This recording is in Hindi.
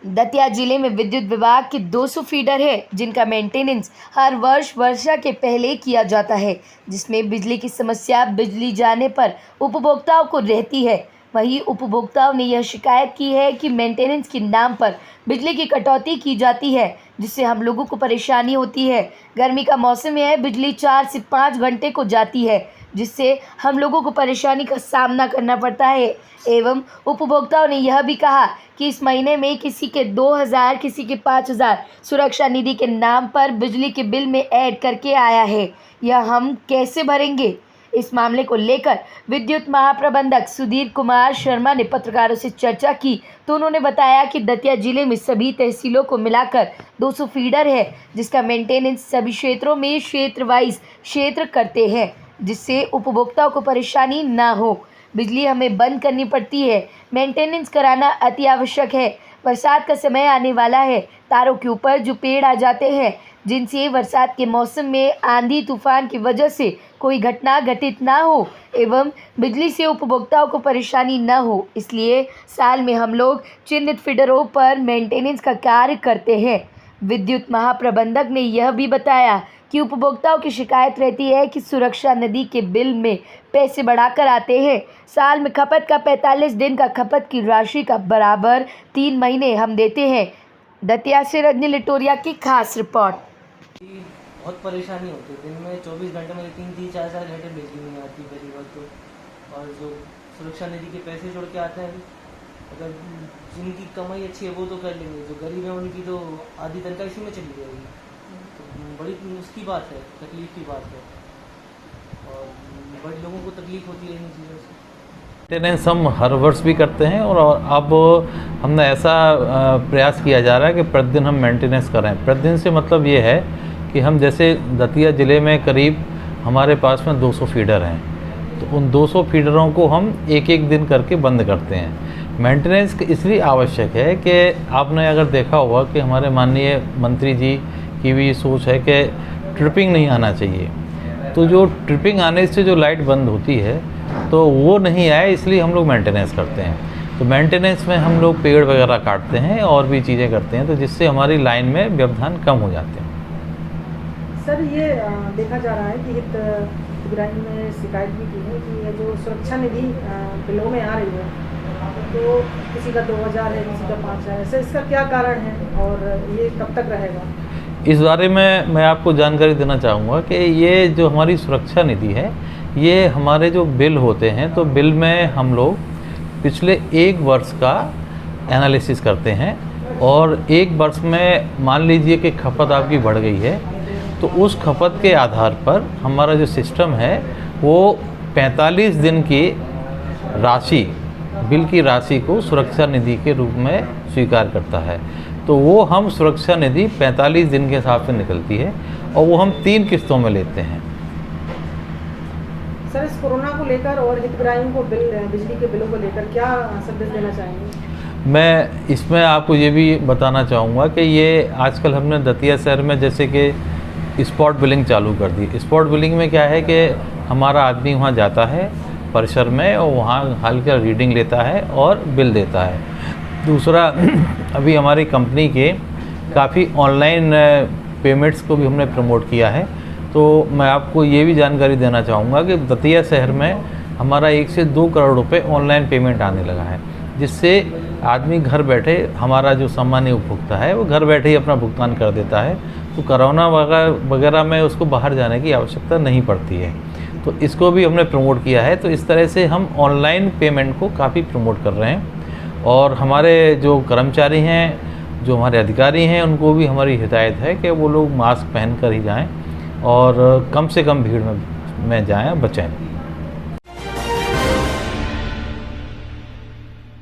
दतिया जिले में विद्युत विभाग के 200 फीडर है जिनका मेंटेनेंस हर वर्ष वर्षा के पहले किया जाता है, जिसमें बिजली की समस्या बिजली जाने पर उपभोक्ताओं को रहती है। वहीं उपभोक्ताओं ने यह शिकायत की है कि मेंटेनेंस के नाम पर बिजली की कटौती की जाती है, जिससे हम लोगों को परेशानी होती है। गर्मी का मौसम है, बिजली 4 से 5 घंटे को जाती है, जिससे हम लोगों को परेशानी का सामना करना पड़ता है। एवं उपभोक्ताओं ने यह भी कहा कि इस महीने में किसी के 2000 किसी के 5000 सुरक्षा निधि के नाम पर बिजली के बिल में ऐड करके आया है। यह हम कैसे भरेंगे? इस मामले को लेकर विद्युत महाप्रबंधक सुधीर कुमार शर्मा ने पत्रकारों से चर्चा की तो उन्होंने बताया कि दतिया जिले में सभी तहसीलों को मिलाकर 200 फीडर है, जिसका मेंटेनेंस सभी क्षेत्रों में क्षेत्र वाइज क्षेत्र करते हैं, जिससे उपभोक्ताओं को परेशानी ना हो। बिजली हमें बंद करनी पड़ती है, मेंटेनेंस कराना अति आवश्यक है। बरसात का समय आने वाला है, तारों के ऊपर जो पेड़ आ जाते हैं, जिनसे बरसात के मौसम में आंधी तूफान की वजह से कोई घटना घटित ना हो एवं बिजली से उपभोक्ताओं को परेशानी न हो, इसलिए साल में हम लोग चिन्हित फीडरों पर मेंटेनेंस का कार्य करते हैं। विद्युत महाप्रबंधक ने यह भी बताया कि उपभोक्ताओं की शिकायत रहती है कि सुरक्षा निधि के बिल में पैसे बढ़ाकर आते हैं। साल में खपत का 45 दिन का खपत की राशि का बराबर 3 महीने हम देते हैं। दतिया से रजनी लिटोरिया की खास रिपोर्ट। बहुत परेशानी होती है, दिन में 24 घंटे में 3-4 घंटे बिजली नहीं आती पहली बात तो। और जो सुरक्षा निधि के पैसे जोड़ के आते हैं, अगर जिनकी कमाई अच्छी है वो तो कर लेंगे, जो गरीब है उनकी तो आधी तनख्वाह इसी में चली जाएगी। तो बड़ी उसकी बात है, तकलीफ की बात है और बड़े लोगों को तकलीफ होती है इन चीज़ों से। मेंटेनेंस हम हर वर्ष भी करते हैं और अब हमने ऐसा प्रयास किया जा रहा है कि प्रतिदिन हम मेंटेनेंस करें। प्रतिदिन से मतलब ये है कि हम जैसे दतिया ज़िले में करीब हमारे पास में 200 फीडर हैं, तो उन 200 फीडरों को हम एक दिन करके बंद करते हैं। मेंटेनेंस इसलिए आवश्यक है कि आपने अगर देखा होगा कि हमारे माननीय मंत्री जी की भी सोच है कि ट्रिपिंग नहीं आना चाहिए, तो जो ट्रिपिंग आने से जो लाइट बंद होती है तो वो नहीं आए, इसलिए हम लोग मेंटेनेंस करते हैं। तो मेंटेनेंस में हम लोग पेड़ वगैरह काटते हैं और भी चीज़ें करते हैं, तो जिससे हमारी लाइन में व्यवधान कम हो जाते हैं। सर, ये देखा जा रहा है कि हितग्राही में शिकायत भी की है कि ये जो सुरक्षा निधि बिलों में आ रही है, तो किसी का 2000 है, किसी का 5000 है। सर, इसका क्या कारण है और ये कब तक रहेगा? इस बारे में मैं आपको जानकारी देना चाहूँगा कि ये जो हमारी सुरक्षा निधि है, ये हमारे जो बिल होते हैं, तो बिल में हम लोग पिछले 1 वर्ष का एनालिसिस करते हैं और 1 वर्ष में मान लीजिए कि खपत आपकी बढ़ गई है, तो उस खपत के आधार पर हमारा जो सिस्टम है वो 45 दिन की राशि, बिल की राशि को सुरक्षा निधि के रूप में स्वीकार करता है। तो वो हम सुरक्षा निधि 45 दिन के हिसाब से निकलती है और वो हम 3 किस्तों में लेते हैं। सर, इस कोरोना को लेकर और हितग्राहियों को बिजली के बिलों को लेकर क्या संदेश देना चाहेंगे? मैं इसमें आपको ये भी बताना चाहूँगा कि ये आजकल हमने दतिया शहर में जैसे कि स्पॉट बिलिंग चालू कर दी। स्पॉट बिलिंग में क्या है कि हमारा आदमी वहाँ जाता है परिसर में और वहाँ हाल का रीडिंग लेता है और बिल देता है। दूसरा, अभी हमारी कंपनी के काफ़ी ऑनलाइन पेमेंट्स को भी हमने प्रमोट किया है। तो मैं आपको ये भी जानकारी देना चाहूँगा कि दतिया शहर में हमारा 1 से 2 करोड़ रुपए ऑनलाइन पेमेंट आने लगा है, जिससे आदमी घर बैठे, हमारा जो सामान्य उपभोक्ता है वो घर बैठे ही अपना भुगतान कर देता है। तो कोरोना वगैरह में उसको बाहर जाने की आवश्यकता नहीं पड़ती है, तो इसको भी हमने प्रमोट किया है। तो इस तरह से हम ऑनलाइन पेमेंट को काफ़ी प्रमोट कर रहे हैं और हमारे जो कर्मचारी हैं, जो हमारे अधिकारी हैं, उनको भी हमारी हिदायत है कि वो लोग मास्क पहन कर ही जाएँ और कम से कम भीड़ में जाएँ, बचें।